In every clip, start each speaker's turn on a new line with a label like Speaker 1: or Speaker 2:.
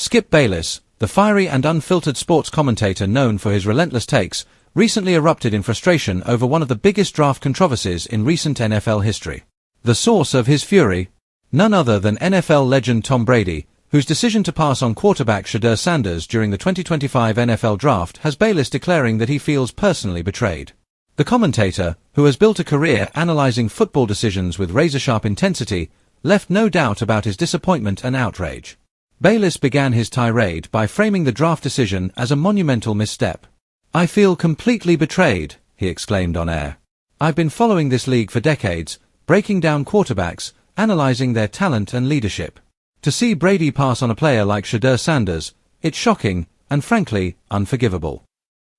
Speaker 1: Skip Bayless, the fiery and unfiltered sports commentator known for his relentless takes, recently erupted in frustration over one of the biggest draft controversies in recent NFL history. The source of his fury? None other than NFL legend Tom Brady, whose decision to pass on quarterback Shedeur Sanders during the 2025 NFL Draft has Bayless declaring that he feels personally betrayed. The commentator, who has built a career analyzing football decisions with razor-sharp intensity, left no doubt about his disappointment and outrage. Bayless began his tirade by framing the draft decision as a monumental misstep. "I feel completely betrayed," he exclaimed on air. "I've been following this league for decades, breaking down quarterbacks, analyzing their talent and leadership. To see Brady pass on a player like Shedeur Sanders, it's shocking, and frankly, unforgivable."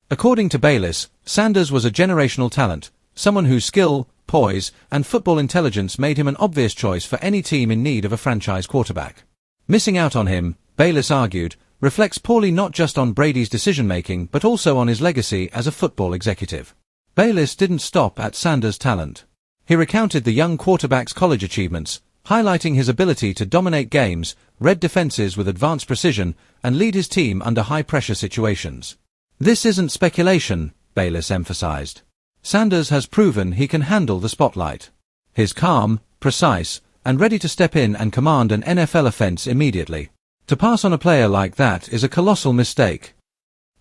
Speaker 1: According to Bayless, Sanders was a generational talent, someone whose skill, poise, and football intelligence made him an obvious choice for any team in need of a franchise quarterback. Missing out on him, Bayless argued, reflects poorly not just on Brady's decision-making but also on his legacy as a football executive. Bayless didn't stop at Sanders' talent. He recounted the young quarterback's college achievements, highlighting his ability to dominate games, read defenses with advanced precision, and lead his team under high-pressure situations. "This isn't speculation," Bayless emphasized. "Sanders has proven he can handle the spotlight. He's calm, precise, and ready to step in and command an NFL offense immediately. To pass on a player like that is a colossal mistake."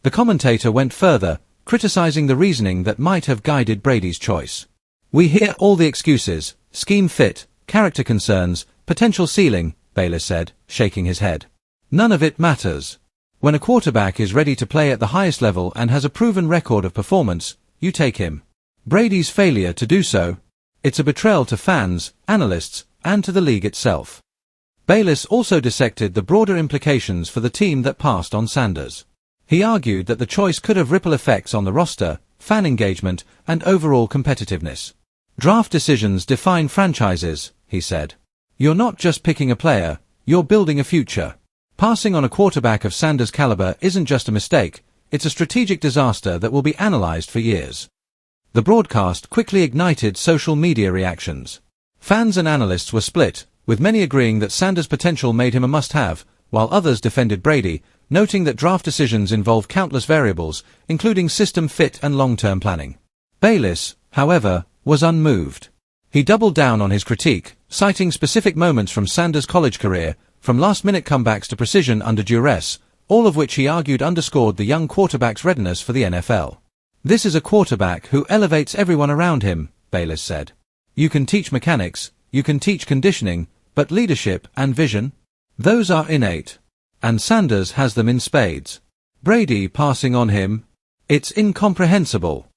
Speaker 1: The commentator went further, criticizing the reasoning that might have guided Brady's choice. "We hear all the excuses: scheme fit, character concerns, potential ceiling," Bayless said, shaking his head. "None of it matters. When a quarterback is ready to play at the highest level and has a proven record of performance, you take him. Brady's failure to do so, it's a betrayal to fans, analysts, and to the league itself." Bayless also dissected the broader implications for the team that passed on Sanders. He argued that the choice could have ripple effects on the roster, fan engagement, and overall competitiveness. "Draft decisions define franchises," he said. "You're not just picking a player, you're building a future. Passing on a quarterback of Sanders' caliber isn't just a mistake, it's a strategic disaster that will be analyzed for years." The broadcast quickly ignited social media reactions. Fans and analysts were split, with many agreeing that Sanders' potential made him a must-have, while others defended Brady, noting that draft decisions involve countless variables, including system fit and long-term planning. Bayless, however, was unmoved. He doubled down on his critique, citing specific moments from Sanders' college career, from last-minute comebacks to precision under duress, all of which he argued underscored the young quarterback's readiness for the NFL. "This is a quarterback who elevates everyone around him," Bayless said. "You can teach mechanics, you can teach conditioning, but leadership and vision? Those are innate. And Sanders has them in spades. Brady passing on him? It's incomprehensible."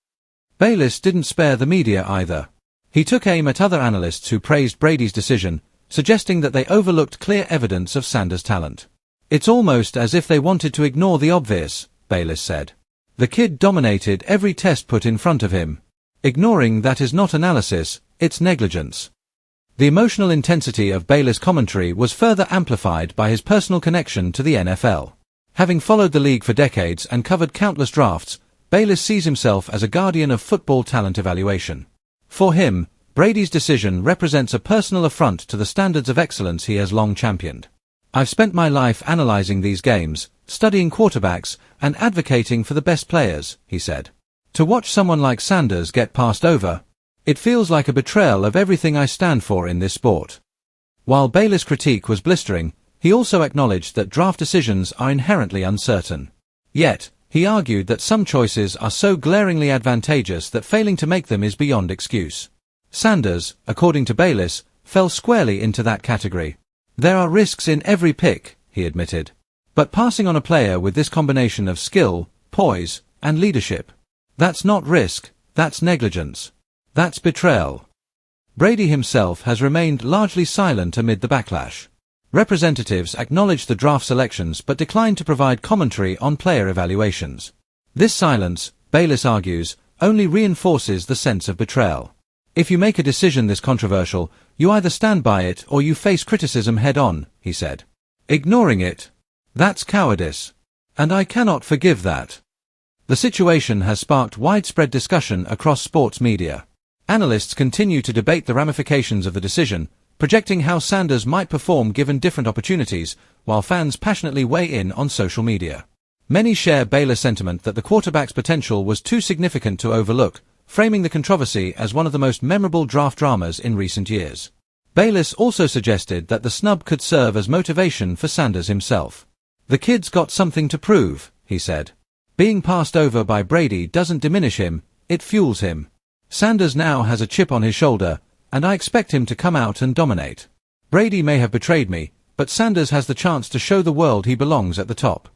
Speaker 1: Bayless didn't spare the media either. He took aim at other analysts who praised Brady's decision, suggesting that they overlooked clear evidence of Sanders' talent. "It's almost as if they wanted to ignore the obvious," Bayless said. "The kid dominated every test put in front of him. Ignoring that is not analysis, it's negligence." The emotional intensity of Bayless' commentary was further amplified by his personal connection to the NFL. Having followed the league for decades and covered countless drafts, Bayless sees himself as a guardian of football talent evaluation. For him, Brady's decision represents a personal affront to the standards of excellence he has long championed. "I've spent my life analyzing these games, studying quarterbacks, and advocating for the best players," he said. "To watch someone like Sanders get passed over, it feels like a betrayal of everything I stand for in this sport." While Bayless' critique was blistering, he also acknowledged that draft decisions are inherently uncertain. Yet, he argued that some choices are so glaringly advantageous that failing to make them is beyond excuse. Sanders, according to Bayless, fell squarely into that category. "There are risks in every pick," he admitted. "But passing on a player with this combination of skill, poise, and leadership, that's not risk, that's negligence. That's betrayal." Brady himself has remained largely silent amid the backlash. Representatives acknowledged the draft selections but declined to provide commentary on player evaluations. This silence, Bayless argues, only reinforces the sense of betrayal. "If you make a decision this controversial, you either stand by it or you face criticism head-on," he said. "Ignoring it? That's cowardice. And I cannot forgive that." The situation has sparked widespread discussion across sports media. Analysts continue to debate the ramifications of the decision, projecting how Sanders might perform given different opportunities, while fans passionately weigh in on social media. Many share Bayless' sentiment that the quarterback's potential was too significant to overlook, framing the controversy as one of the most memorable draft dramas in recent years. Bayless also suggested that the snub could serve as motivation for Sanders himself. "The kid's got something to prove," he said. "Being passed over by Brady doesn't diminish him, it fuels him. Sanders now has a chip on his shoulder, and I expect him to come out and dominate. Brady may have betrayed me, but Sanders has the chance to show the world he belongs at the top."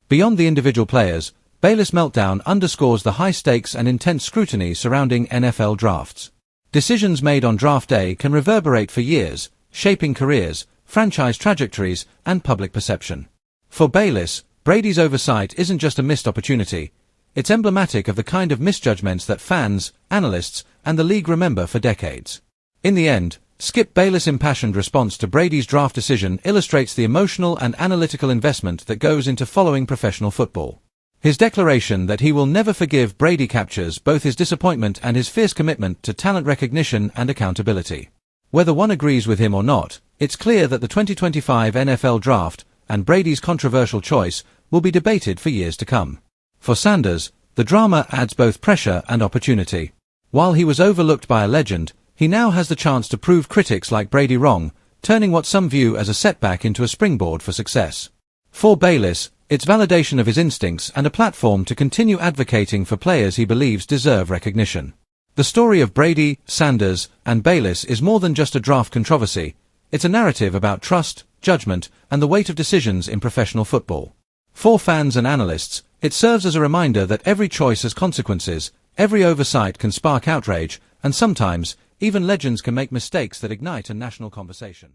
Speaker 1: Beyond the individual players, Bayless' meltdown underscores the high stakes and intense scrutiny surrounding NFL drafts. Decisions made on draft day can reverberate for years, shaping careers, franchise trajectories, and public perception. For Bayless, Brady's oversight isn't just a missed opportunity. It's emblematic of the kind of misjudgments that fans, analysts, and the league remember for decades. In the end, Skip Bayless' impassioned response to Brady's draft decision illustrates the emotional and analytical investment that goes into following professional football. His declaration that he will never forgive Brady captures both his disappointment and his fierce commitment to talent recognition and accountability. Whether one agrees with him or not, it's clear that the 2025 NFL Draft, and Brady's controversial choice, will be debated for years to come. For Sanders, the drama adds both pressure and opportunity. While he was overlooked by a legend, he now has the chance to prove critics like Brady wrong, turning what some view as a setback into a springboard for success. For Bayless, it's validation of his instincts and a platform to continue advocating for players he believes deserve recognition. The story of Brady, Sanders, and Bayless is more than just a draft controversy. It's a narrative about trust, judgment, and the weight of decisions in professional football. For fans and analysts, it serves as a reminder that every choice has consequences, every oversight can spark outrage, and sometimes, even legends can make mistakes that ignite a national conversation.